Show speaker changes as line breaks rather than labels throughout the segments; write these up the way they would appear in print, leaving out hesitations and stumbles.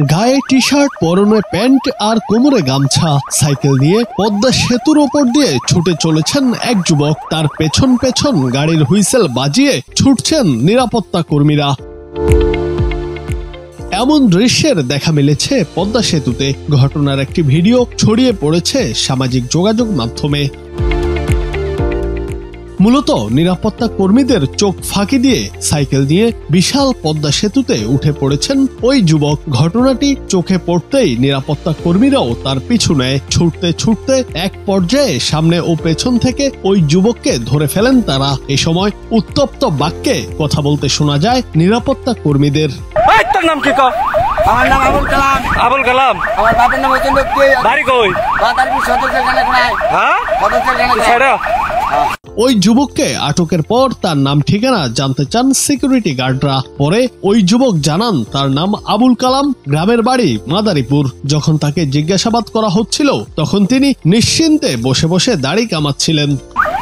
গায়ে T shirt, পরনে pant আর কোমরে গামছা, সাইকেল নিয়ে পদ্মা সেতুর ওপর দিয়ে ছুটে চলেছেন এক যুবক। তার পেছন পেছন গাড়ির হুইসেল বাজিয়ে ছুটছেন নিরাপত্তা কর্মীরা। এমন দৃশ্যের দেখা মিলেছে পদ্মা সেতুতে। ঘটনার একটি ভিডিও ছড়িয়ে পড়েছে সামাজিক যোগাযোগ মাধ্যমে। মূলত নিরাপত্তা কর্মীদের চোখ ফাঁকি দিয়ে সাইকেল নিয়ে বিশাল পদ্মা সেতুতে উঠে পড়েছেন ওই যুবক। ঘটনাটি চোখে পড়তেই নিরাপত্তা কর্মীরাও তার পিছু নেয়। ছুটতে ছুটতে এক পর্যায়ে সামনে ও পেছন থেকে ওই যুবককে ধরে ফেলেন তারা। এ সময় উত্তপ্ত বাক্যে কথা বলতে শোনা যায় নিরাপত্তা কর্মীদের।
তোর নাম কি?
আমার নাম আবুল কালাম।
আবুল কালাম?
আমার বাবার নাম হচ্ছে
বাড়ি কই?
বাতারপুর সদস্যের গানে কোনায়।
হ্যাঁ,
সদস্যের গানে
ছেড়ে।
ওই যুবককে আটকের পর তার নাম ঠিকানা জানতে চান সিকিউরিটি গার্ডরা। পরে ওই যুবক জানান তার নাম আবুল কালাম, গ্রামের বাড়ি মাদারীপুর। যখন তাকে জিজ্ঞাসাবাদ করা হচ্ছিল তখন তিনি নিশ্চিন্তে বসে বসে দাড়ি কামাচ্ছিলেন।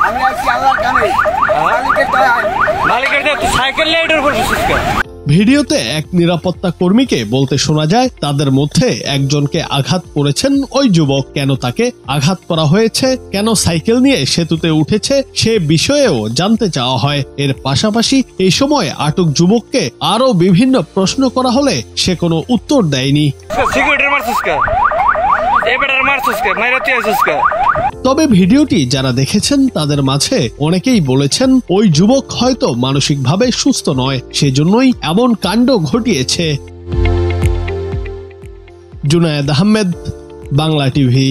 আমি আসছি আল্লাহর কামে, মালিকের দয়ায়।
মালিকের দিয়ে তুই সাইকেল নিয়ে এটার উপর বসিস কেন?
ভিডিওতে এক নিরাপত্তা কর্মীকে বলতে শোনা যায় তাদের মধ্যে একজনকে আঘাত করেছেন ওই যুবক। কেন তাকে আঘাত করা হয়েছে, কেন সাইকেল নিয়ে সেতুতে উঠেছে সে বিষয়েও জানতে চাওয়া হয়। এর পাশাপাশি এই সময় আটক যুবককে আরো বিভিন্ন প্রশ্ন করা হলে সে কোনো উত্তর দেয়নি।
সিকিউরিটির মারছিস কেন? এবারের মারছিস কেন? মাইরাতে আসিস কেন?
তবে ভিডিওটি যারা দেখেছেন তাদের মাঝে অনেকেই বলেছেন ওই যুবক হয়তো মানসিকভাবে সুস্থ নয়, সেজন্যই এমন কাণ্ড ঘটিয়েছে। জুনায়েদ আহমেদ, বাংলা টিভি।